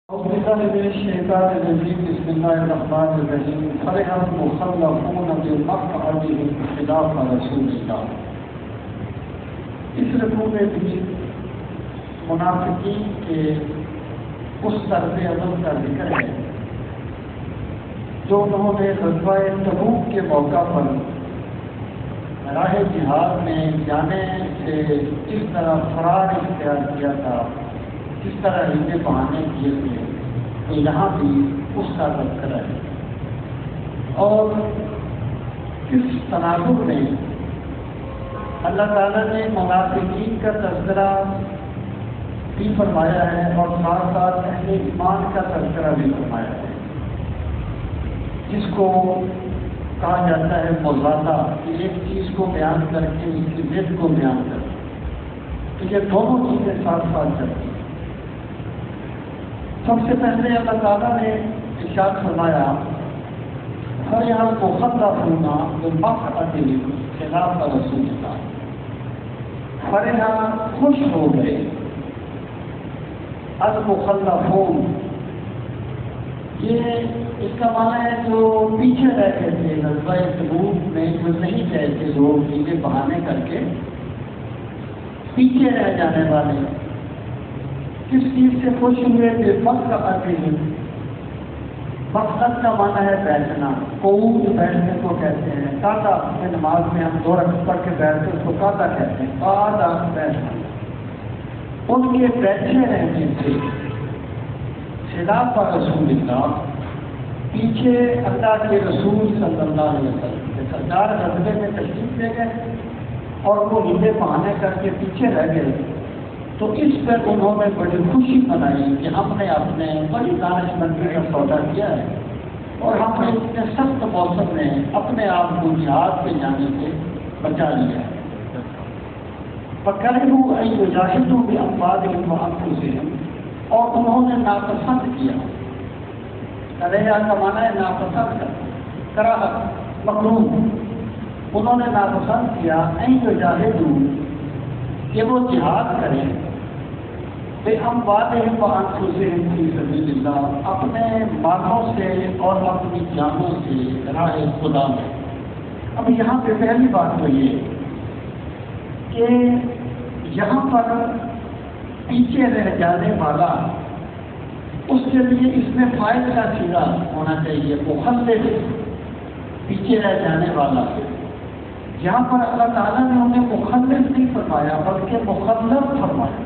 أعوذ بالله من الشيطان الرجيم بسم الله الرحمن الرحيم فرح المخلفون بمقعدهم خلاف رسول الله. اس رکوع میں بھی منافقین کے اس طرز عمل کا ذکر ہے جو انہوں نے غزوہ تبوک کے موقع پر راہ جہاد میں جانے سے کس طرح فرار اختیار کیا تھا، کس طرح ہندے بہانے کیے تھے، تو یہاں بھی اس کا تذکرہ ہے. اور کس تناظر میں اللہ تعالیٰ نے منافقین کا تذکرہ بھی فرمایا ہے اور ساتھ ساتھ اہل ایمان کا تذکرہ بھی فرمایا ہے، جس کو کہا جاتا ہے مضادہ، کہ ایک چیز کو بیان کر کے اس کی ضد کو بیان کر کے، تو یہ دونوں چیزیں ساتھ ساتھ چلتی ہیں. سب سے پہلے اللہ تعالیٰ نے ارشاد فرمایا فرح المخلفون بمقعدهم خلاف رسول اللہ. فرح خوش ہو گئے، المخلفون یہ اس کا معنی ہے جو پیچھے رہ گئے تھے غزوہ تبوک میں، جو نہیں گئے تھے لوگ چیزیں بہانے کر کے پیچھے رہ جانے والے. کس چیز سے خوش ہوئے کہ مقعدهم، مقعد کا معنی ہے بیٹھنا، قعود بیٹھنے کو کہتے ہیں. قعدہ میں نماز میں ہم 2 رکعت پڑھ کے بیٹھتے ہیں، اس کو قعدہ کہتے ہیں. قعدہ بیٹھنا، ان کے بیٹھے رہنے سے خلاف رسول اللہ، پیچھے اللہ کے رسول صلی اللہ علیہ وسلم سرکار غزوے میں تشریف لے گئے اور وہ ہندے بہانے کر کے پیچھے رہ گئے. تو اس پر انہوں نے بڑی خوشی منائی کہ ہم نے اپنے بڑی دانش مندی کا سودا کیا ہے اور ہم نے اتنے سخت موسم میں اپنے آپ کو جہاد پہ جانے سے بچا لیا ہے. فَكَرِهُوا أَن يُجَاهِدُوا بِأَمْوَالِهِمْ وَأَنفُسِهِمْ، اور انہوں نے ناپسند کیا. کراہیہ کا معنی ہے ناپسند کرنا، کراہت، مکروہ. انہوں نے ناپسند کیا أَن يُجَاهِدُوا، کہ وہ جہاد کریں بِأَمْوَالِهِمْ وَأَنفُسِهِمْ فِي سَبِيلِ اللَّهِ، اپنے مالوں سے اور اپنی جانوں سے راہ خدا میں. اب یہاں پہ پہلی بات تو یہ کہ یہاں پر پیچھے رہ جانے والا، اس کے لیے اس میں فائل کا صیغہ ہونا چاہیے، مخلف، پیچھے رہ جانے والا. یہاں پر اللہ تعالیٰ نے انہیں مخلف نہیں فرمایا بلکہ مخلف فرمایا.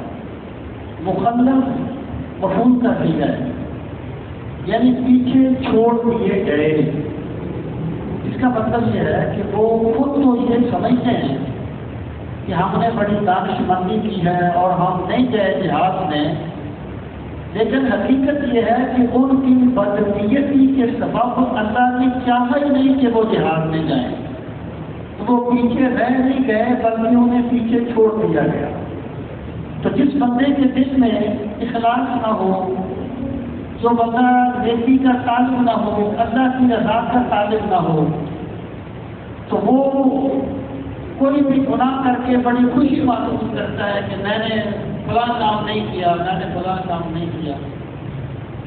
مخلف مفعول کا صیغہ ہے، یعنی پیچھے چھوڑ دیے گئے. اس کا مطلب یہ ہے کہ وہ خود تو یہ سمجھتے ہیں کہ ہم نے بڑی دانش مندی کی ہے اور ہم نہیں گئے جہاد میں، لیکن حقیقت یہ ہے کہ ان کی بدنیتی کے سبب اللہ نے چاہا ہی نہیں کہ وہ جہاد میں جائیں. وہ پیچھے رہ نہیں گئے بلکہ انہیں پیچھے چھوڑ دیا گیا. تو جس بندے کے دل میں اخلاص نہ ہو، جو بندہ نیکی کا طالب نہ ہو، اللہ کی رضا کا طالب نہ ہو، تو وہ کوئی بھی گناہ کر کے بڑی خوشی محسوس کرتا ہے کہ میں نے فلاں کام نہیں کیا، میں نے فلاں کام نہیں کیا.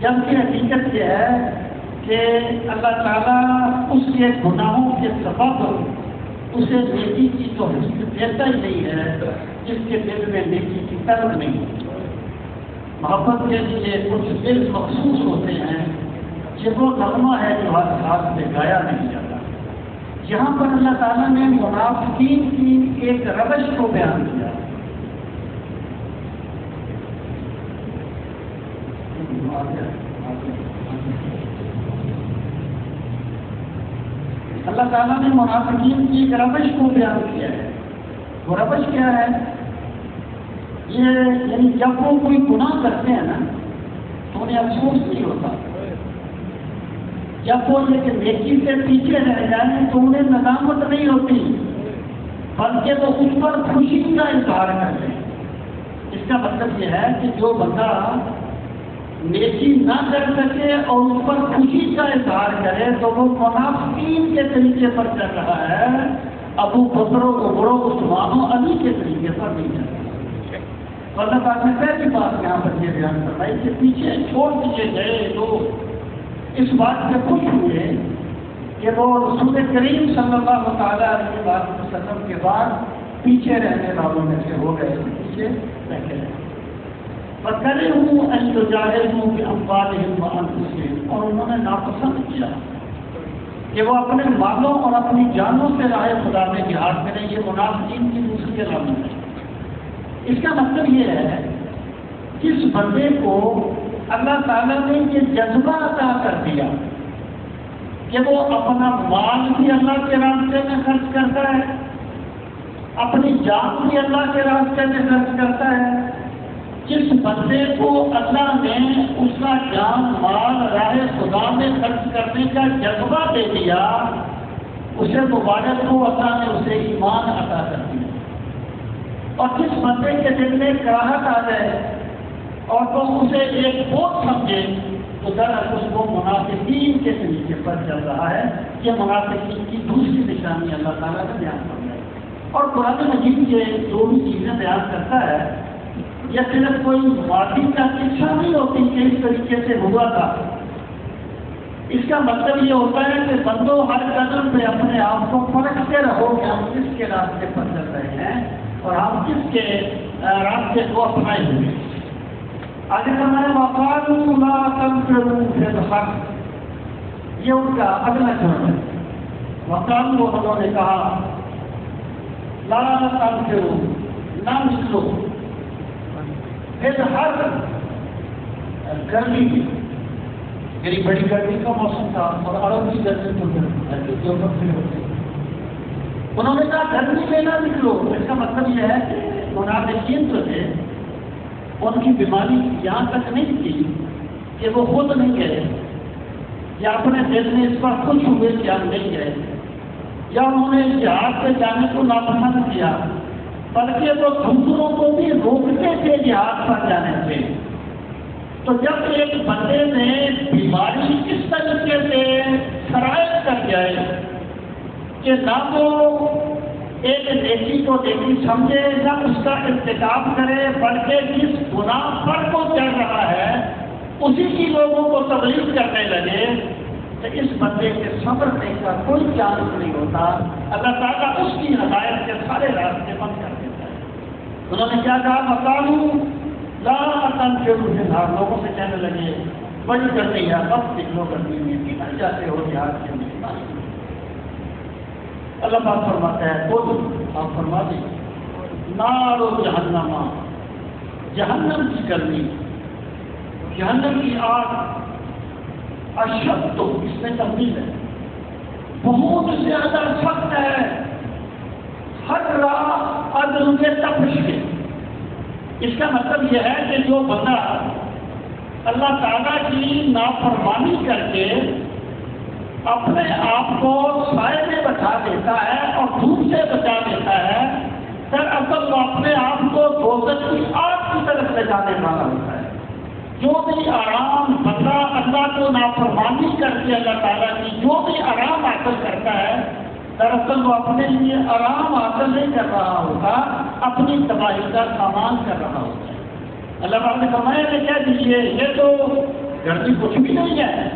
جبکہ حقیقت یہ ہے کہ اللہ تعالیٰ اس کے گناہوں کے سبب اسے نیکی کی تو حقیقت دیتا ہی نہیں ہے جس کے دل میں نیکی کی طلب نہیں. محبت کے لیے کچھ دل مخصوص ہوتے ہیں کہ وہ نغمہ ہے جو ہر ہاتھ میں گایا نہیں جاتا. یہاں پر اللہ تعالیٰ نے منافقین کی ایک روش کو بیان کیا. اللہ تعالیٰ نے منافقین کی ایک روش کو بیان کیا ہے. وہ روش کیا ہے؟ یہ یعنی جب وہ کوئی گناہ کرتے ہیں نا تو انہیں افسوس نہیں ہوتا. جب وہ یہ کہ نیکی سے پیچھے رہ جائیں تو انہیں ندامت نہیں ہوتی، بلکہ وہ اس پر خوشی کا اظہار کرتے ہیں. اس کا مطلب یہ ہے کہ جو بندہ نیکی نہ کر سکے اور اس پر خوشی کا اظہار کرے تو وہ منافقین کے طریقے پر چل رہا ہے، ابو بکر و عمر و عثمان و علی کے طریقے پر نہیں چل رہا. اللہ تعالیٰ نے پہلی بات یہاں پر یہ بیان کروائی کہ پیچھے چھوڑ دیے گئے لوگ اس بات سے خوش ہوئے کہ وہ رسول کریم صلی اللہ تعالیٰ علیہ وسلم کے بعد پیچھے رہنے والوں میں سے ہو گئے، پیچھے رہتے رہے۔ فَكَرِهُوا أَن يُجَاهِدُوا بِأَمْوَالِهِمْ وَأَنفُسِهِمْ، اور انہوں نے ناپسند کیا کہ وہ اپنے مالوں اور اپنی جانوں سے راہ خدا میں جہاد کریں۔ یہ منافقین کی دوسری علامت ہے۔ اس کا مطلب یہ ہے جس بندے کو اللہ تعالیٰ نے یہ جذبہ عطا کر دیا کہ وہ اپنا مال بھی اللہ کے راستے میں خرچ کرتا ہے، اپنی جان بھی اللہ کے راستے میں خرچ کرتا ہے، جس بندے کو اللہ نے اس کا جان مال راہ خدا میں خرچ کرنے کا جذبہ دے دیا، اسے مبارک کو اللہ نے اسے ایمان عطا کر دیا۔ اور جس بندے کے دل میں کراہٹ آ جائے اور تو اسے ایک بوجھ سمجھے تو دراصل اس کو منافقین کے طریقے پر چل رہا ہے۔ یہ منافقین کی دوسری نشانی اللہ تعالیٰ کا بیان کرتا ہے۔ اور قرآن مجید کے جو بھی چیزیں بیان کرتا ہے یہ صرف کوئی ماضی کا قصہ نہیں ہوتی کہ اس طریقے سے ہوا تھا۔ اس کا مطلب یہ ہوتا ہے کہ بندوں ہر قدم پہ اپنے آپ کو پرکھتے رہو کہ ہم کس کے راستے پر چل رہے ہیں اور ہم کس کے راستے کو اپنائے ہوئے۔ آگے فرمایا وَقَالُوا لَا تَنفِرُوا فِي الْحَرِّ، یہ ان کا اگلا جملہ ہے۔ وَقَالُوا، انہوں نے کہا لَا تَنفِرُوا، نہ نکلو، پھر ہر گرمی میں، میری بڑی گرمی کا موسم تھا اور عرب کی گرمی تو جو ہوتی، انہوں نے کہا گرمی میں نہ نکلو۔ اس کا مطلب یہ ہے کہ منافقین جو تھے ان کی بیماری یہاں تک نہیں تھی کہ وہ خود نہیں گئے یا اپنے دل میں اس پر خوش ہوئے کہ ہم نہیں گئے، یا انہوں نے جہاد پہ جانے کو ناپسند کیا، بلکہ وہ دوسروں کو بھی روکتے تھے جہاد پر جانے سے۔ تو جب ایک بندے میں بیماری اس طریقے سے شرائط کر جائے کہ نہ وہ ایک نیکی کو نیکی سمجھے نہ اس کا ارتکاب کرے، بلکہ جس گناہ پر کو چڑھ رہا ہے اسی کی لوگوں کو تبلیغ کرنے لگے، تو اس بندے کے صبر کرنے کا کوئی چانس نہیں ہوتا۔ اللہ تعالیٰ اس کی ہدایت کے سارے راستے بند کر دیتا ہے۔ انہوں نے کیا کہا وَقَالُوا لَا تَنفِرُوا فِي الْحَرِّ، لوگوں سے کہنے لگے بڑی گرمی ہے، بس نکلو گرمی میں، کدھر جاتے ہو جہاد کے لیے۔ اللہ پاک فرماتا ہے خود آپ فرما دیں نار و جہنم، جہنم کی گرمی، جہنم کی آگ، اشد، تو اس میں تبدیل ہے، بہت زیادہ سخت ہے، ہر راہ عدل کے تپش کے۔ اس کا مطلب یہ ہے کہ جو بندہ اللہ تعالیٰ کی نافرمانی کر کے اپنے آپ کو سائے میں بچا دیتا ہے اور دھوپ سے بچا دیتا ہے، دراصل وہ اپنے آپ کو دوزخ کی آگ کی طرف لے جانے والا ہوتا ہے۔ جو بھی آرام بندہ اللہ کو نافرمانی کر کے اللہ تعالیٰ کی جو بھی آرام حاصل کرتا ہے، دراصل وہ اپنے لیے آرام حاصل نہیں کر رہا ہوتا، اپنی تباہی کا سامان کر رہا ہوتا ہے۔ اللہ تعالیٰ نے فرمایا کہ کہہ دیجیے یہ تو گرمی کچھ بھی نہیں ہے،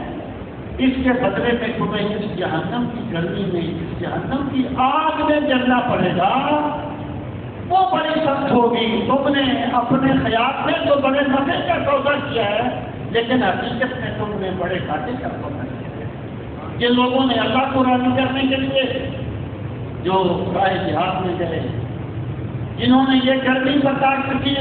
اس کے بدلے میں تمہیں اس جہنم کی گرمی میں، اس جہنم کی آگ میں جلنا پڑے گا، وہ بڑی سخت ہوگی۔ تم نے اپنے خیال میں تو بڑے نفع کا سودا کیا ہے، لیکن حقیقت میں تم نے بڑے گھاٹے کا سودا کیا ہے۔ جن لوگوں نے اللہ کو راضی کرنے کے لیے جو راہ جہاد میں گئے، جنہوں نے یہ گرمی برداشت کی،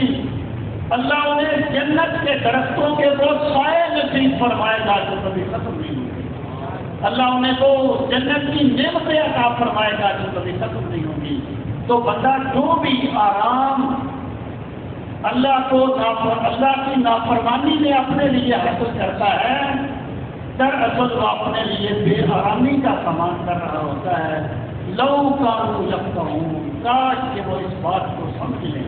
اللہ انہیں جنت کے درختوں کے وہ سائے نصیب فرمائے گا جو کبھی ختم نہیں ہوگی۔ اللہ انہیں تو جنت کی نعمتیں عطا فرمائے گا جو کبھی ختم نہیں ہوگی۔ تو بندہ جو بھی آرام اللہ کی نافرمانی میں اپنے لیے حاصل کرتا ہے، دراصل وہ اپنے لیے بے آرامی کا سامان کر رہا ہوتا ہے۔ لو کانوا یفقہون، کاش کہ وہ اس بات کو سمجھ لیں،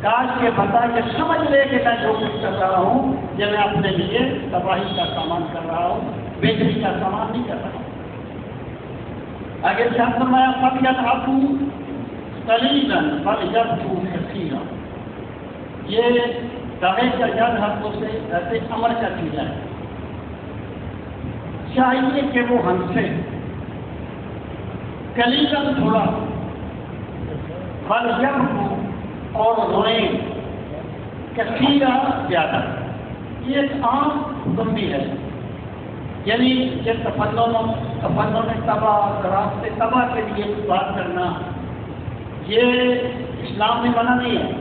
کاش کہ بندہ یہ سمجھ لے کہ میں جو کچھ کر رہا ہوں یہ میں اپنے لیے تباہی کا سامان کر رہا ہوں، بہتری کا سامان نہیں کر رہا ہوں۔ آگے کیا فرمایا فَلْيَضْحَكُوا قَلِيلًا وَلْيَبْكُوا كَثِيرًا، یہ دائیں کا یاد ہاتھوں سے ایسے امر کا چیزا ہے، چاہیے کہ وہ ہم سے کلیزن تھوڑا فلیم ہو اور روئیں کثیرہ زیادہ. یہ ایک عام حکم بھی ہے، یعنی یہ تفنن تباہ راستے تباہ کے لیے بات کرنا یہ اسلام میں منع نہیں ہے.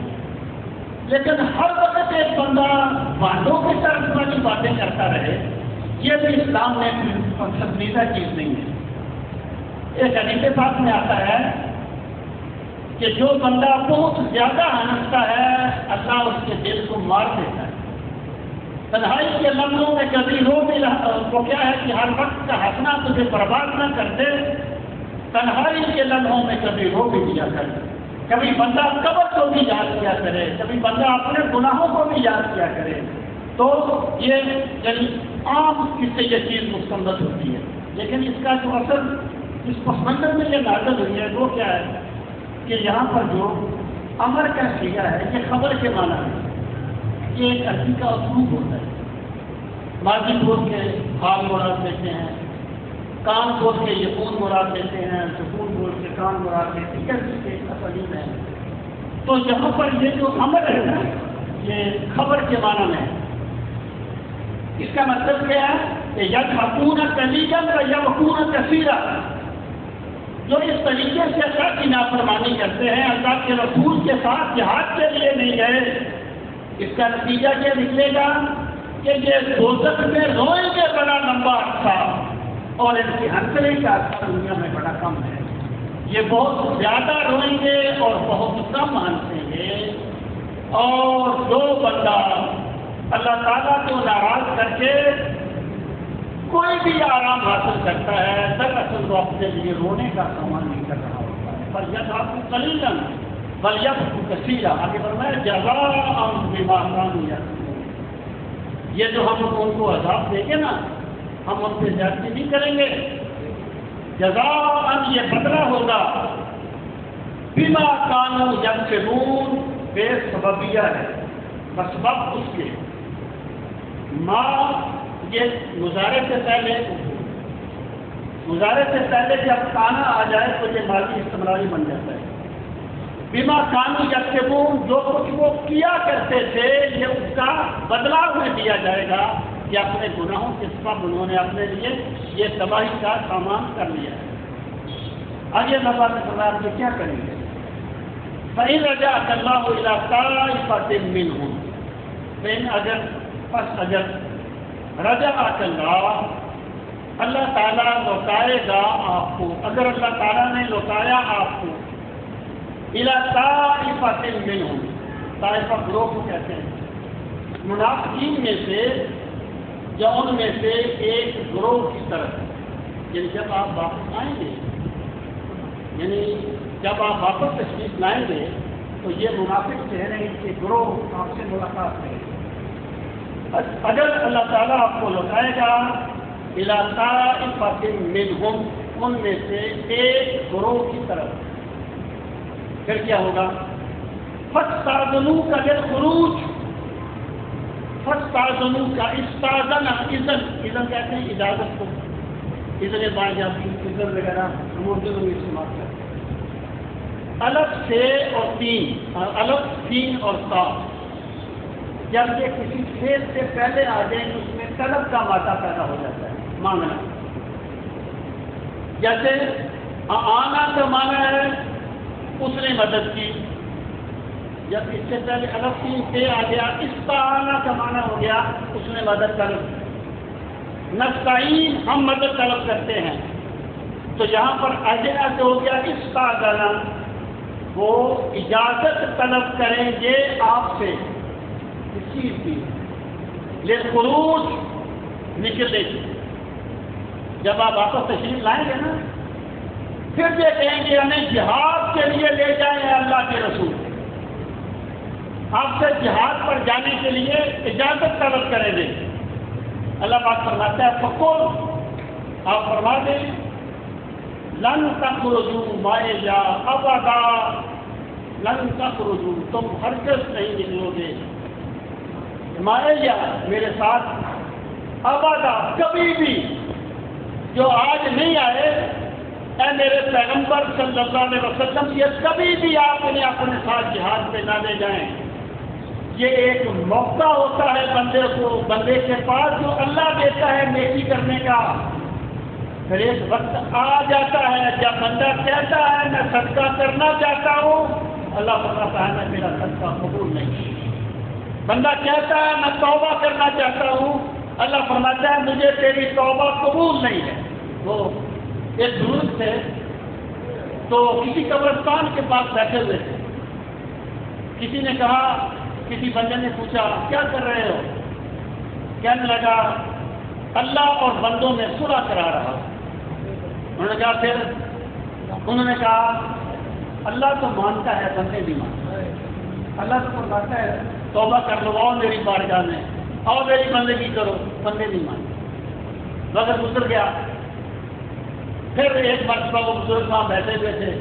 لیکن ہر وقت ایک بندہ بانڈوں کی طرف والی باتیں کرتا رہے، یہ بھی اسلام میں پسندیدہ چیز نہیں ہے. ایک حدیث پاک میں آتا ہے کہ جو بندہ بہت زیادہ ہنستا ہے اللہ اس کے دل کو مار دیتا ہے. تنہائی کے لمحوں میں کبھی رو بھی وہ کیا ہے کہ ہر وقت کا ہنسنا تجھے برباد نہ کر دے، تنہائی کے لمحوں میں کبھی رو بھی دیا کر دے. کبھی بندہ قبر کو بھی یاد کیا کرے، کبھی بندہ اپنے گناہوں کو بھی یاد کیا کرے. تو یہ یعنی عام اس سے یہ چیز مستمد ہوتی ہے. لیکن اس کا جو اثر اس پس منظر میں یہ نازل ہوئی ہے وہ کیا ہے کہ یہاں پر جو امر کا سیگا ہے یہ خبر کے معنی ہے. یہ ایک عربی کا اسلوب ہوتا ہے. ماضی بول کے حال مراد دیتے ہیں، کان بول کے یقون مراد دیتے ہیں، سکون بول کے کان مراد دیتے ہیں، کے تفصیل ہے. تو یہاں پر یہ جو امر ہے نا یہ خبر کے معنی میں ہے. اس کا مطلب کیا ہے کہ یذهبون قلیلا ویبقون کثیرا. جو اس طریقے سے اللہ کی نافرمانی کرتے ہیں، اللہ کے رسول کے ساتھ جہاد کے لیے نہیں گئے، اس کا نتیجہ کیا نکلے گا کہ یہ دوزخ میں روئیں گے بڑا لمبا عرصہ، اور ان کی ہنسنے کا عرصہ دنیا میں بڑا کم ہے. یہ بہت زیادہ روئیں گے اور بہت کم ہنسیں گے. اور جو بندہ اللہ تعالیٰ کو ناراض کر کے کوئی بھی آرام حاصل کرتا ہے دراصل وہ اپنے لیے رونے کا سامان نہیں کر رہا ہوتا ہے. پر یذهبون قلیلا ولیبقوا کثیرا. آگے فرمایا جزاء بما كانوا یکسبون. یہ جو ہم ان کو عذاب دیں گے نا، ہم ان پہ زیادتی نہیں کریں گے. جزاء یہ بدلہ ہوگا بما كانوا یکسبون. بے سببیہ ہے، مسبب اس کے ماں یہ مظاہرے سے پہلے جب کانا آ جائے تو یہ ماضی استمراری بن جاتا ہے. بما کانوا یکسبون جو کچھ وہ کیا کرتے تھے یہ اس کا بدلہ انہیں دیا جائے گا کہ اپنے گناہوں کے سبب انہوں نے اپنے لیے یہ تباہی کا سامان کر لیا ہے. آگے اللہ نے فرمایا آپ یہ کیا کریں گے؟ فَإِنْ رَجَعَكَ اللَّهُ إِلَىٰ طَائِفَةٍ مِّنْهُمْ اگر رجعك اللہ، اللہ تعالیٰ لوٹائے گا آپ کو، اگر اللہ تعالیٰ نے لوٹایا آپ کو إِلَىٰ طَائِفَةٍ مِّنْهُمْ. طائفہ گروہ کو کہتے ہیں منافقین میں سے یا ان میں سے ایک گروہ کی طرف. یعنی جب آپ واپس آئیں گے، یعنی جب آپ واپس تشریف لائیں گے تو یہ منافق چہرے کے گروہ آپ سے ملاقات کریں گے. اگر اللہ تعالیٰ آپ کو لوٹائے گا إِلَىٰ طَائِفَةٍ مِّنْهُمْ ان میں سے ایک گروہ کی طرف، پھر کیا ہوگا؟ فَاسْتَأْذَنُوكَ لِلْخُرُوجِ. فَاسْتَأْذَنُوكَ استاذن، اذن کہتے ہیں اجازت کو، اذن باجابی، اذن وغیرہ ہم اردو میں استعمال کرتے ہیں. الگ سے اور تین، الگ تین اور سات، جب یہ کسی کھیل سے پہلے آ جائیں تو اس میں طلب کا مادہ پیدا ہو جاتا ہے، مانگنا. جیسے آنا کا معنی ہے اس نے مدد کی، جب اس سے پہلے الگ تین سے آ گیا استعانہ کا معنی ہو گیا اس نے مدد طلب. نستعین ہم مدد طلب کرتے ہیں، تو یہاں پر اجنا سے ہو گیا استعانہ، وہ اجازت طلب کریں گے آپ سے اس چیز کی للخروج نکلنے کی. جب آپ واپس تشریف لائیں گے نا پھر یہ کہیں گے ہمیں جہاد کے لیے لے جائیں اللہ کے رسول. آپ سے جہاد پر جانے کے لیے اجازت طلب کریں گے. اللہ پاک فرماتا ہے فقل، آپ فرما دیں لن تخرجوا معي ابدا، لن تخرجوا، تم ہرگز نہیں نکلو گے، معیا میرے ساتھ ابدا کبھی بھی، جو آج نہیں آئے اے میرے پیغمبر صلی اللہ علیہ وسلم، یہ کبھی بھی آپ انہیں اپنے ساتھ جہاد پہ نہ لے جائیں۔ یہ ایک موقع ہوتا ہے بندے کو، بندے کے پاس جو اللہ دیتا ہے نیکی کرنے کا، پھر ایک وقت آ جاتا ہے جب بندہ کہتا ہے میں صدقہ کرنا چاہتا ہوں، اللہ فرماتا ہے میں میرا صدقہ قبول نہیں۔ بندہ کہتا ہے میں توبہ کرنا چاہتا ہوں، اللہ فرماتا ہے مجھے تیری توبہ قبول نہیں ہے۔ وہ ایک درست تھے تو کسی قبرستان کے پاس بیٹھے ہوئے تھے، کسی نے کہا، کسی بندے نے پوچھا کیا کر رہے ہو؟ کہنے لگا اللہ اور بندوں میں صلح کرا رہا۔ انہوں نے کہا پھر؟ انہوں نے کہا اللہ تو مانتا ہے بندے بھی مانتا ہے، اللہ تو فرماتا ہے توبہ کر لو، آؤ میری بارگاہ میں، آؤ میری بندگی کرو، بندے نہیں مانتے۔ وقت گزر گیا، پھر ایک مرتبہ وہ بزرگ وہاں بیٹھے ہوئے تھے،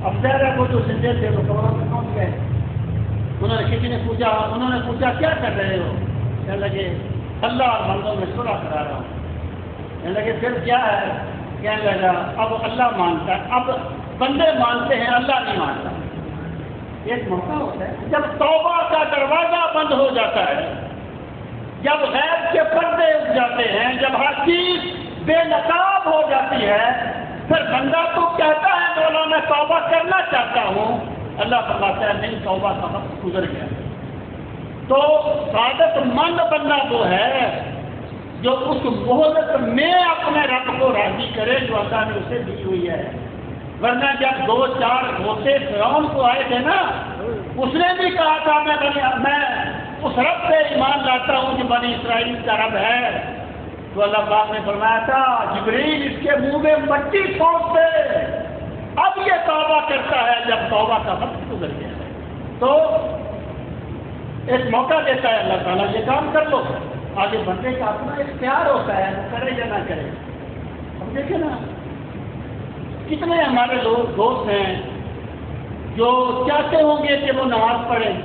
اب ظاہر ہے وہ جو زندے تھے وہ قبروں میں پہنچ گئے۔ انہوں نے کسی نے پوچھا کیا کر رہے ہو؟ کہنے لگے اللہ اور بندوں میں صلح کرا رہا ہوں۔ کہنے لگے پھر کیا ہے؟ کہنے لگا اب اللہ مانتا ہے، اب بندے مانتے ہیں، اللہ نہیں مانتا۔ ایک موقع ہوتا ہے جب توبہ کا دروازہ بند ہو جاتا ہے، جب غیب کے پردے اٹھ جاتے ہیں، جب ہر چیز بے نقاب ہو جاتی ہے، پھر بندہ تو کہتا ہے مولا میں توبہ کرنا چاہتا ہوں، اللہ فرماتا ہے نہیں، توبہ کا وقت گزر گیا۔ تو سعادت مند بندہ وہ ہے جو اس مہلت میں اپنے رب کو راضی کرے جو اللہ نے اسے دی ہوئی ہے۔ ورنہ جب 2-4 غوثے فرعون کو آئے تھے نا، اس نے بھی کہا تھا میں اس رب پہ ایمان لاتا ہوں جو بنی اسرائیل کا رب ہے، تو اللہ پاک نے فرمایا تھا جبریل اس کے منہ میں مٹی ٹھونک دے، اب یہ توبہ کرتا ہے جب توبہ کا وقت گزر گیا ہے۔ تو ایک موقع دیتا ہے اللہ تعالیٰ، یہ کام کر لو، آگے بندے کا اپنا اختیار ہوتا ہے کرے یا نہ کرے۔ اب دیکھیں نا کتنے ہمارے لوگ دوست ہیں جو چاہتے ہوں گے کہ وہ نماز پڑھیں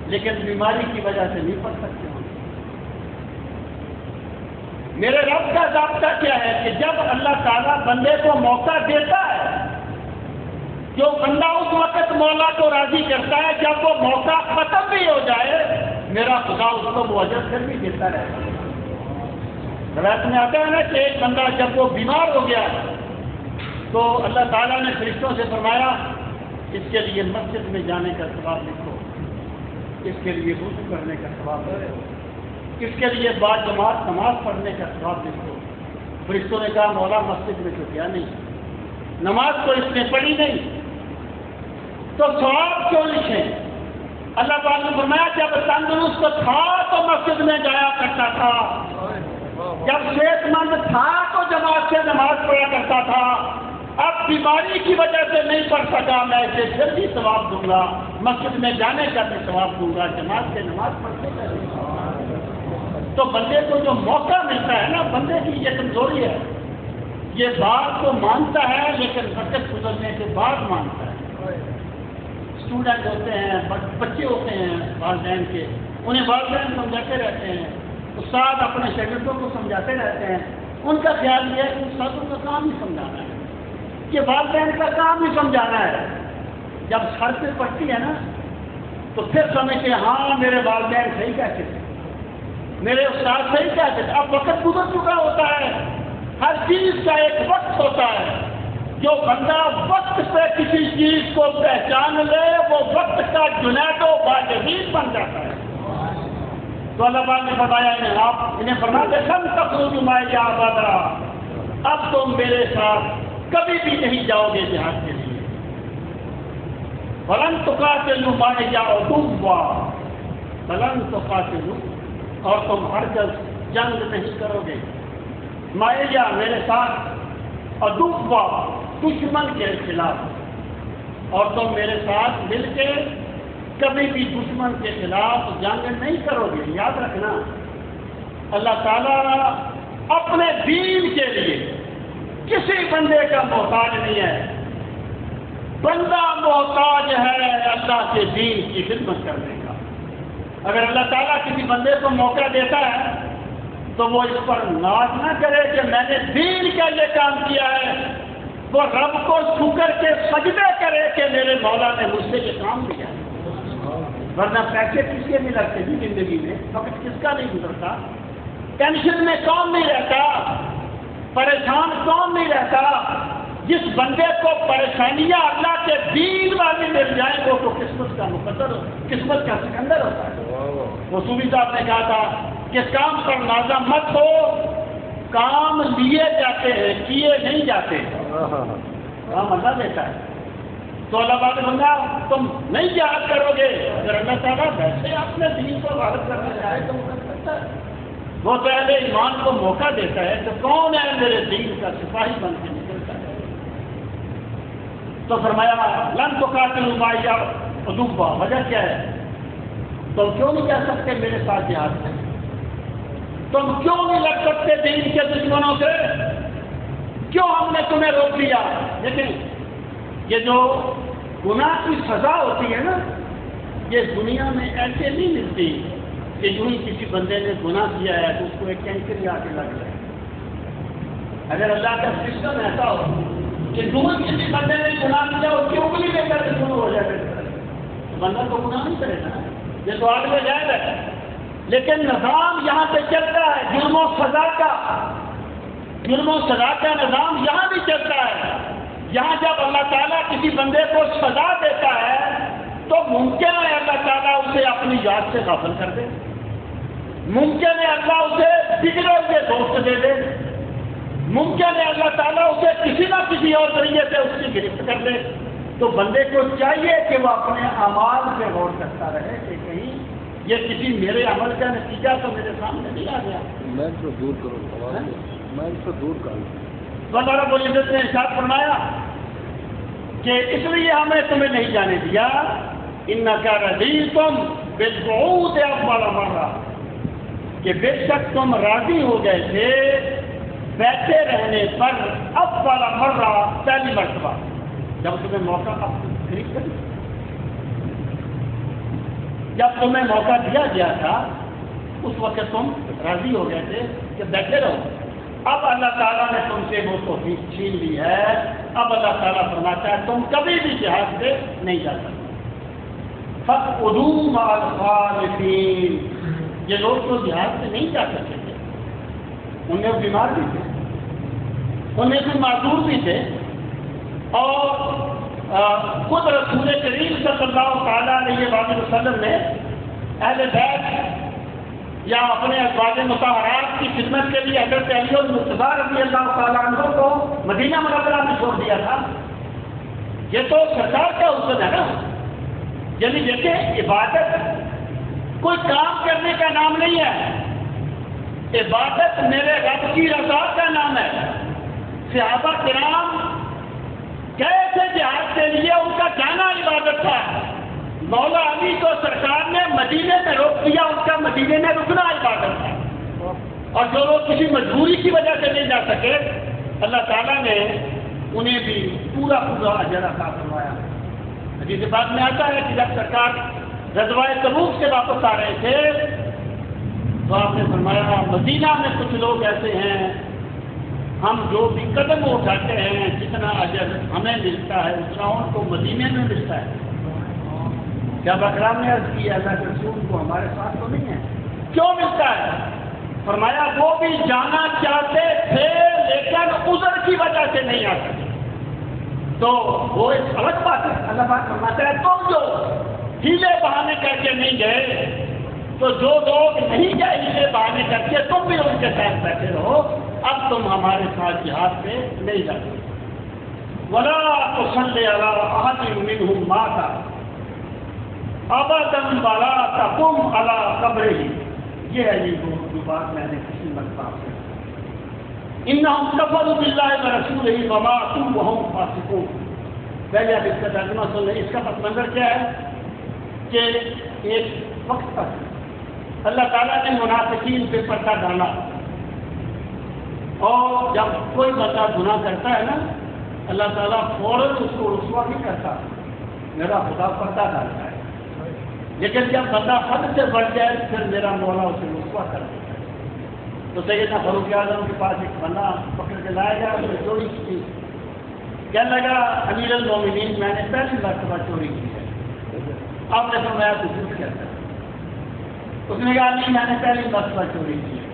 لیکن بیماری کی وجہ سے نہیں پڑھ سکتے ہوں۔ میرے رب کا ضابطہ کیا ہے کہ جب اللہ تعالیٰ بندے کو موقع دیتا ہے، جو بندہ اس وقت مولا کو راضی کرتا ہے، جب وہ موقع ختم بھی ہو جائے میرا خدا اس کو وہ اجر پھر بھی دیتا رہتا ہے۔ روایت میں آتا ہے نا کہ ایک بندہ جب وہ بیمار ہو گیا تو اللہ تعالیٰ نے فرشتوں سے فرمایا اس کے لیے مسجد میں جانے کا ثواب لکھو، اس کے لیے وضو کرنے کا ثواب لکھو، اس کے لیے بعد جماعت نماز پڑھنے کا ثواب لکھو۔ فرشتوں نے کہا مولا مسجد میں تو کیا نہیں، نماز تو اس نے پڑھی نہیں، تو ثواب کیوں لکھیں؟ اللہ تعالیٰ نے فرمایا جب تندرست تھا تو مسجد میں جایا کرتا تھا، جب صحت مند تھا تو جماعت سے نماز پڑھا کرتا تھا، اب بیماری کی وجہ سے نہیں پڑھ سکا، میں اسے پھر بھی ثواب دوں گا، مسجد میں جانے کا بھی ثواب دوں گا، جماعت سے نماز پڑھنے کا بھی ثواب۔ تو بندے کو جو موقع ملتا ہے نا، بندے کی یہ کمزوری ہے، یہ بات تو مانتا ہے لیکن وقت گزرنے کے بعد مانتا ہے۔ اسٹوڈنٹ ہوتے ہیں، بچے ہوتے ہیں والدین کے، انہیں والدین سمجھاتے رہتے ہیں، استاد اپنے شاگردوں کو سمجھاتے رہتے ہیں، ان کا خیال یہ ہے کہ استادوں کا کام ہی سمجھانا ہے، کہ والدین کا کام ہی سمجھانا ہے۔ جب سر پہ پڑتی ہے نا تو پھر سمجھتے ہیں ہاں میرے والدین صحیح کہتے تھے، میرے استاد صحیح کہتے تھے۔ اب وقت گزر چکا ہوتا ہے، ہر چیز کا ایک وقت ہوتا ہے، جو بندہ وقت پہ کسی چیز کو پہچان لے وہ وقت کا جنید و باجدید بن جاتا ہے۔ تو اللہ پاک نے بتایا انہیں فرماتے سن تخرجوا معی ابدا، اب تم میرے ساتھ کبھی بھی نہیں جاؤ گے جہاد کے لیے۔ ولن تقاتلوا معی عدوا، ولن تقاتلوا، اور تم ہرگز جنگ نہیں کرو گے، معی میرے ساتھ، عدوا دشمن کے خلاف، اور تم میرے ساتھ مل کے کبھی بھی دشمن کے خلاف جنگ نہیں کرو گے۔ یاد رکھنا اللہ تعالیٰ اپنے دین کے لیے کسی بندے کا محتاج نہیں ہے۔ بندہ محتاج ہے اللہ کے دین کی خدمت کرنے کا. اگر اللہ تعالیٰ کسی بندے کو موقع دیتا ہے تو وہ اس پر ناز نہ کرے کہ میں نے دین کا یہ کام کیا ہے. وہ رب کو شکر کے سجدے کرے کہ میرے مولا نے مجھ سے یہ کام کیا. ورنہ پیسے کس کے نہیں لگتے تھی زندگی میں, وقت کس کا نہیں گزرتا, ٹینشن میں کون نہیں رہتا, پریشان کون نہیں رہتا. جس بندے کو پریشانیاں اللہ کے دین والی مل جائیں وہ تو قسمت کا مقدر ہو, قسمت کا سکندر ہوتا ہے. وہ صوفی صاحب نے کہا تھا کہ کام پر نازا مت ہو, کام لیے جاتے ہیں کیے نہیں جاتے. کام اللہ دیتا ہے. تو اللہ بات بندہ تم نہیں یاد کرو گے, اگر اللہ تعالیٰ ویسے اپنے دین کو غالب کرنا چاہے تو وہ کر سکتا ہے. وہ تو اہل ایمان کو موقع دیتا ہے تو کون ہے میرے دین کا سپاہی بن کے نکلتا ہے. تو فرمایا لن تقاتلوا معی عدوا, وجہ کیا ہے؟ تم کیوں نہیں کہہ سکتے میرے ساتھ جہاد ہے؟ تم کیوں نہیں لڑ سکتے دین کے دشمنوں سے؟ کیوں ہم نے تمہیں روک دیا؟ لیکن یہ جو گناہ کی سزا ہوتی ہے نا, یہ دنیا میں ایسے نہیں ملتی کہ یوں ہی کسی بندے نے گناہ کیا ہے تو اس کو ایک کینکر آ کے لگ جائے. اگر اللہ کا سسٹم ایسا ہو کہ یوں ہی کسی بندے نے گناہ کیا اس کی انگلی لے کر کے شروع ہو جائے تو بندہ تو گناہ نہیں کرے گا, یہ تو آگ میں جائے گا. لیکن نظام یہاں پہ چلتا ہے جرم و سزا کا, جرم و سزا کا نظام یہاں بھی چلتا ہے. یہاں جب اللہ تعالیٰ کسی بندے کو سزا دیتا ہے تو ممکن ہے اللہ تعالیٰ اسے اپنی یاد سے غافل کر دے, ممکن ہے اللہ اسے بگڑے ہوئے دوست دے دے, ممکن ہے اللہ تعالیٰ اسے کسی نہ کسی اور طریقے سے اس کی گرفت کر دے. تو بندے کو چاہیے کہ وہ اپنے اعمال پہ غور کرتا رہے کہ کہیں یہ کسی میرے عمل کا نتیجہ تو میرے سامنے نہیں آ گیا, میں اس کو دور کروں, میں اس کو دور کروں. اللہ رب العزت نے ارشاد فرمایا کہ اس لیے ہمیں تمہیں نہیں جانے دیا انکا رضیتم بالقعود اول مرہ, کہ بے شک تم راضی ہو گئے تھے بیٹھے رہنے پر اول مرہ, پہلی مرتبہ جب تمہیں موقع جب تمہیں موقع دیا گیا تھا اس وقت تم راضی ہو گئے تھے کہ بیٹھے رہو. اب اللہ تعالیٰ نے تم سے وہ توفیق چھین لی ہے. اب اللہ تعالیٰ فرماتا ہے تم کبھی بھی جہاد پہ نہیں جا سکتے. فَقْعُدُوا مَعَ الْخَالِفِينَ, یہ لوگ تو جہاد پہ نہیں جا سکتے تھے, ان میں بیمار بھی تھے, ان میں سے معذور بھی تھے, اور خود رسول کریم صلی اللہ تعالیٰ علیہ وسلم نے اہل بیت یا اپنے ازواج مطہرات کی خدمت کے لیے حضرت علی المرتضیٰ رضی اللہ تعالیٰ عنہ کو مدینہ منورہ میں چھوڑ دیا تھا. یہ تو سرکار کا حسن ہے نا. یعنی دیکھیں عبادت کوئی کام کرنے کا نام نہیں ہے, عبادت میرے رب کی رضا کا نام ہے. صحابہ کرام گئے تھے جہاد کے لیے, ان کا جانا عبادت تھا. مولا علی کو سرکار نے مدینے میں روک دیا, ان کا مدینے میں رکنا عبادت تھا. اور جو لوگ کسی مجبوری کی وجہ سے نہیں جا سکے اللہ تعالیٰ نے انہیں بھی پورا پورا اجر عطا فرمایا. حدیث بات میں آتا ہے کہ جب سرکار غزوہ تبوک سے واپس آ رہے تھے تو آپ نے فرمایا مدینہ میں کچھ لوگ ایسے ہیں ہم جو بھی قدم اٹھاتے ہیں جتنا اجر ہمیں ملتا ہے اتنا ان کو مدینے میں ملتا ہے. جب اکرام نے عرض کیا اللہ کے رسول کو ہمارے ساتھ تو نہیں ہے, کیوں ملتا ہے؟ فرمایا وہ بھی جانا چاہتے تھے لیکن عذر کی وجہ سے نہیں آ سکے. تو وہ ایک الگ بات ہے. اللہ پاک فرماتا ہے تم جو ہیلے بہانے کر کے نہیں گئے تو جو لوگ نہیں گئے ہیلے بہانے کر کے تم بھی ان کے ساتھ بیٹھے رہو, اب تم ہمارے ساتھ جہاد پہ نہیں جا سکتے. وَلَا تُصَلِّ عَلَىٰ أَحَدٍ مِّنْهُمْ مَاتَ ابداً ولا تقم علی قبرہ. یہ ہے یہ بات میں نے کسی مرتبہ سے انہم کفروا باللہ ورسولہ وماتوا وہم فاسقون. پہلے اب اس کا ترجمہ سن لیں. اس کا پس منظر کیا ہے کہ ایک وقت تک اللہ تعالیٰ نے منافقین پہ پردہ ڈالا, اور جب کوئی بندہ گناہ کرتا ہے نا اللہ تعالیٰ فوراً اس کو رسوا نہیں کرتا، میرا خدا پردہ ڈالتا ہے، لیکن جب بندہ حد سے بڑھ جائے پھر میرا مولا اسے رسوا کر دیتا ہے۔ تو سیدنا فاروق اعظم کے پاس ایک بندہ پکڑ کے لایا گیا، اس نے چوری کی، کہنے لگا امیر المومنین میں نے پہلی مرتبہ چوری کی ہے۔ آپ نے فرمایا تو جھوٹ کہتا ہے؟ اس نے کہا نہیں میں نے پہلی مرتبہ چوری کی ہے۔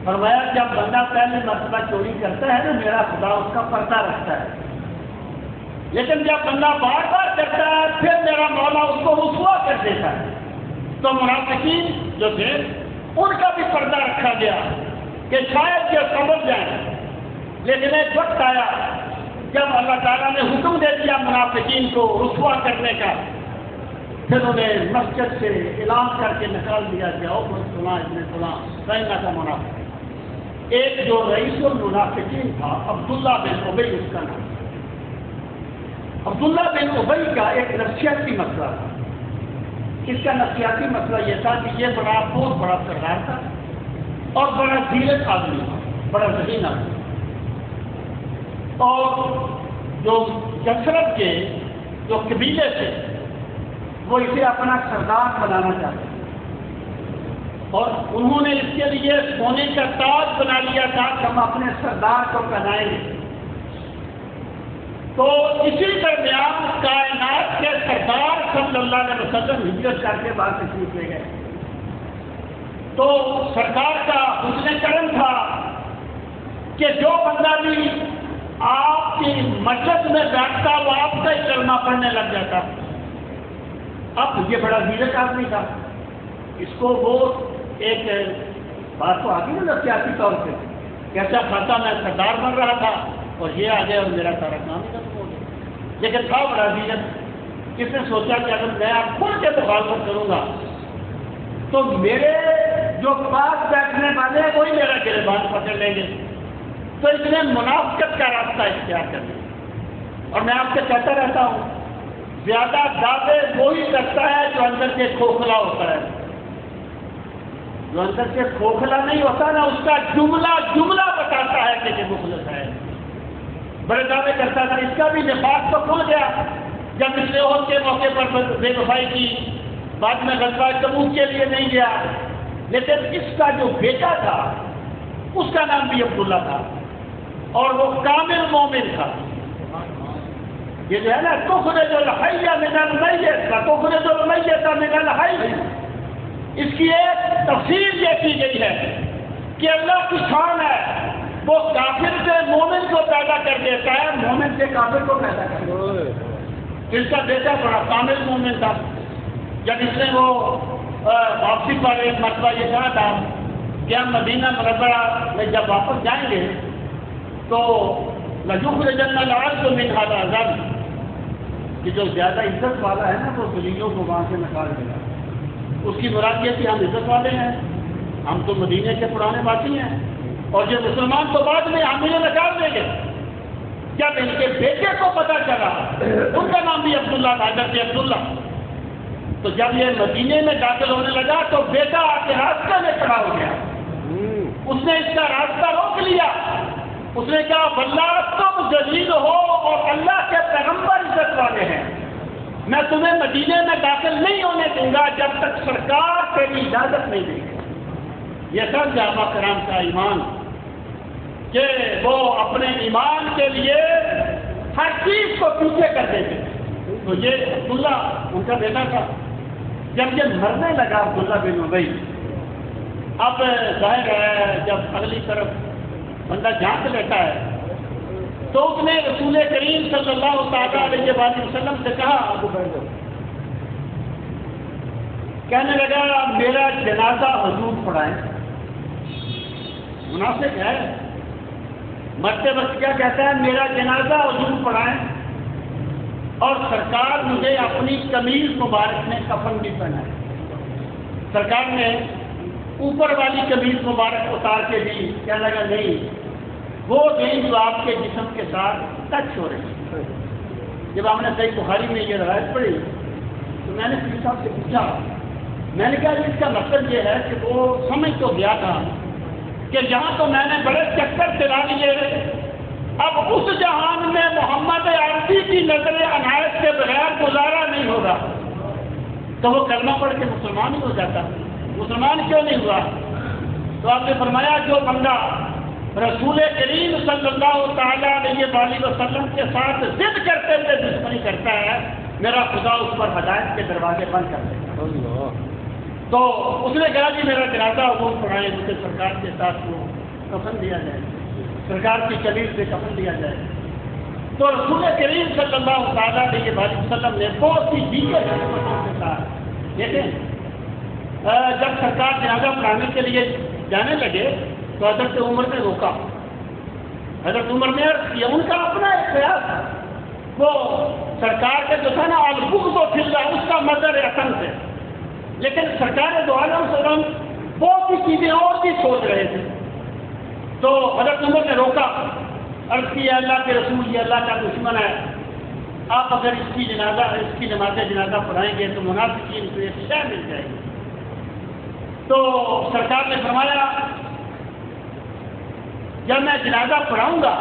فرمایا جب بندہ پہلی مرتبہ چوری کرتا ہے تو میرا خدا اس کا پردہ رکھتا ہے، لیکن جب بندہ بار بار کرتا ہے پھر میرا مولا اس کو رسوا کر دیتا ہے۔ تو منافقین جو تھے ان کا بھی پردہ رکھا گیا کہ شاید یہ سمجھ جائیں، لیکن ایک وقت آیا جب اللہ تعالیٰ نے حکم دے دیا منافقین کو رسوا کرنے کا، پھر انہیں مسجد سے اعلان کر کے نکال دیا کہ او سنا اتنے سنا رہنا کا منافق۔ ایک جو رئیس المنافقین تھا عبداللہ بن ابی، اس کا نام عبداللہ بن ابی کا ایک نفسیاتی مسئلہ تھا۔ اس کا نفسیاتی مسئلہ یہ تھا کہ یہ بہت بڑا سردار تھا اور بڑا ذیلت آدمی تھا، بڑا ذہین آدمی، اور جو جسرت کے جو قبیلے تھے وہ اسے اپنا سردار بنانا چاہتے تھے، اور انہوں نے اس کے لیے سونے کا تاج بنا لیا تھا کہ ہم اپنے سردار کو پہنائیں گے۔ تو اسی درمیان کائنات کے سردار صلی اللہ علیہ وسلم ہجرت کر کے باہر تشریف لے گئے۔ تو سرکار کا حسن کرم تھا کہ جو بندہ بھی آپ کی مسجد میں بیٹھتا وہ آپ کا ہی کلمہ پڑھنے لگ جاتا۔ اب یہ بڑا ذیلت آدمی تھا، اس کو وہ ایک بات تو آگے نا سیاسی طور پہ کیسا کھاتا میں سردار بن رہا تھا اور یہ آ گیا اور میرا سارا کام ہی ختم ہو گیا، لیکن تھا بڑا ذیلت۔ کس نے سوچا کہ اگر میں آپ کھل کے مخالفت کروں گا تو میرے جو پاس بیٹھنے والے ہیں وہی میرا گریبان پکڑ لیں گے، تو اس نے منافقت کا راستہ اختیار کر لیا۔ اور میں آپ سے کہتا رہتا ہوں زیادہ دعوے وہی کرتا ہے جو اندر سے کھوکھلا ہوتا ہے، جو اندر سے کھوکھلا نہیں ہوتا نا اس کا جملہ بتاتا ہے کہ یہ مخلص ہے۔ بڑے دعوے کرتا تھا، اس کا بھی نفاق تو کھل گیا جب اس نے عہد کے موقع پر بے وفائی کی، بعد میں غزوہ تبوک کے لیے نہیں گیا، لیکن اس کا جو بیٹا تھا اس کا نام بھی عبداللہ تھا اور وہ کامل مومن تھا۔ یہ جو ہے نا تخرج الحی من المیت تخرج المیت من الحی، اس کی ایک تفسیر یہ کی گئی ہے کہ اللہ کی شان ہے وہ کافر سے مومن کو پیدا کر دیتا ہے، مومن سے کافر کو پیدا کر دیتا ہے۔ اس کا بیٹا بڑا کامل مومن تھا۔ جب اس نے وہ واپسی پر ایک مرتبہ یہ کہا تھا کہ ہم مدینہ منورہ میں جب واپس جائیں گے تو لَيُخْرِجَنَّ الْأَعَزُّ مِنْهَا الْأَذَلَّ، کہ جو زیادہ عزت والا ہے نا وہ ذلیلوں کو وہاں سے نکال دے گا۔ اس کی مراد یہ کہ ہم عزت والے ہیں، ہم تو مدینے کے پرانے واسی ہیں اور یہ مسلمان تو بعد میں ہم انہیں نکال دیں گے۔ جب ان کے بیٹے کو پتا چلا، ان کا نام بھی عبداللہ تھا، حضرت عبداللہ، تو جب یہ مدینے میں داخل ہونے لگا تو بیٹا آ کے راستہ میں کھڑا ہو گیا، اس نے اس کا راستہ روک لیا، اس نے کہا واللہ تم ذلیل ہو اور اللہ کے پیغمبر عزت والے ہیں، میں تمہیں مدینے میں داخل نہیں ہونے دوں گا جب تک سرکار تیری اجازت نہیں دے گی۔ یہ سب صحابہ کرام کا ایمان کہ وہ اپنے ایمان کے لیے ہر چیز کو پیچھے کر دیتے تھے۔ تو یہ عبداللہ ان کا بیٹا تھا۔ جب یہ مرنے لگا عبداللہ بن ابی، اب ظاہر ہے جب اگلی طرف بندہ جھانک لیتا ہے تو اس نے رسول کریم صلی اللہ تعالیٰ علیہ وسلم سے کہا، کہنے لگا میرا جنازہ حضور پڑھائیں۔ مناسب ہے، مرتے وقت کیا کہتا ہے میرا جنازہ حضور پڑھائیں، اور سرکار مجھے اپنی قمیض مبارک میں کفن بھی پہنائے۔ سرکار نے اوپر والی قمیض مبارک اتار کے دی، کہنے لگا نہیں وہ دین جو آپ کے جسم کے ساتھ ٹچ ہو رہی ہے۔ جب ہم نے صحیح بخاری میں یہ روایت پڑھی تو میں نے پیر صاحب سے پوچھا، میں نے کہا اس کا مطلب یہ ہے کہ وہ سمجھ تو گیا تھا کہ یہاں تو میں نے بڑے چکر چلا لیے اب اس جہان میں محمد عربی کی نظر عنایت کے بغیر گزارا نہیں ہوگا، تو وہ کلمہ پڑھ کے مسلمان ہی ہو جاتا، مسلمان کیوں نہیں ہوا؟ تو آپ نے فرمایا جو بندہ رسول کریم صلی اللہ تعالیٰ علیہ وآلہ وسلم کے ساتھ ضد کرتے ہوئے دشمنی کرتا ہے، میرا خدا اس پر ہدایت کے دروازے بند کر دیتا ہے۔ تو اس نے کہا کہ میرا جنازہ حکومت پڑھائے، جسے سرکار کے ساتھ وہ کفن دیا جائے، سرکار کی کلیل سے کفن دیا جائے۔ تو رسول کریم صلی اللہ تعالیٰ علیہ وآلہ وسلم نے بہت سی دیگر حکمتوں کے ساتھ دیکھیں، جب سرکار جنازہ پڑھانے کے لیے جانے لگے تو حضرت عمر نے روکا، حضرت عمر نے عرض کیا، ان کا اپنا ایک خیال تھا، وہ سرکار کے جو تھا نا البغض و فلہ، اس کا مظہر اصل سے، لیکن سرکار دو عالم وسلم بہت سی چیزیں اور بھی سوچ رہے تھے۔ تو حضرت عمر نے روکا، عرض کیا اللہ کے رسول، یہ اللہ کا دشمن ہے، آپ اگر اس کی نماز جنازہ پڑھائیں گے تو منافقین کو ایک شے مل جائے گی۔ تو سرکار نے فرمایا جب میں جنازہ پڑھاؤں گا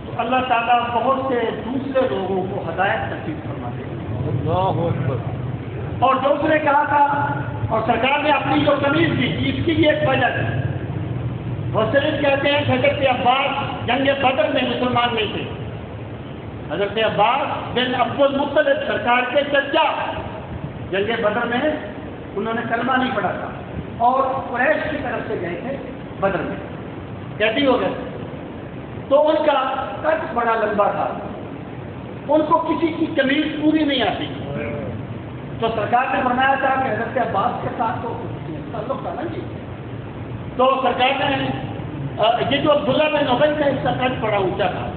تو اللہ تعالیٰ بہت سے دوسرے لوگوں کو ہدایت نصیب فرما دے گا۔ اللہ اکبر۔ اور جو اس نے کہا تھا، اور سرکار نے اپنی جو تمیز دی تھی، اس کی بھی ایک وجہ تھی۔ محسرین کہتے ہیں کہ حضرت عباس جنگ بدر میں مسلمان نہیں تھے، حضرت عباس بن عبد المطلب سرکار کے چچا جنگ بدر میں انہوں نے کلمہ نہیں پڑھا تھا اور قریش کی طرف سے گئے تھے بدر میں، کیسی ہو گئے، تو ان کا قد بڑا لمبا تھا، ان کو کسی کی قمیض پوری نہیں آتی، تو سرکار نے فرمایا تھا کہ حضرت عباس کے ساتھ تو تعلق تھا نا جی، تو سرکار نے یہ جو عبداللہ بن ابی کا اس کا قد بڑا اونچا تھا،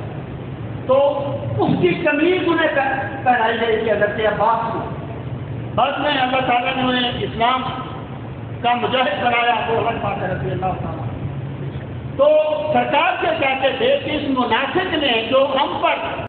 تو اس کی قمیض انہیں پہنائی گئی تھی حضرت عباس کو۔ بعد میں اللہ تعالیٰ نے انہیں اسلام کا مجاہد بنایا، وہ حضرت پاک رضی اللہ تعالیٰ۔ تو سرکار سے کہتے تھے کہ اس منافق نے جو ہم پر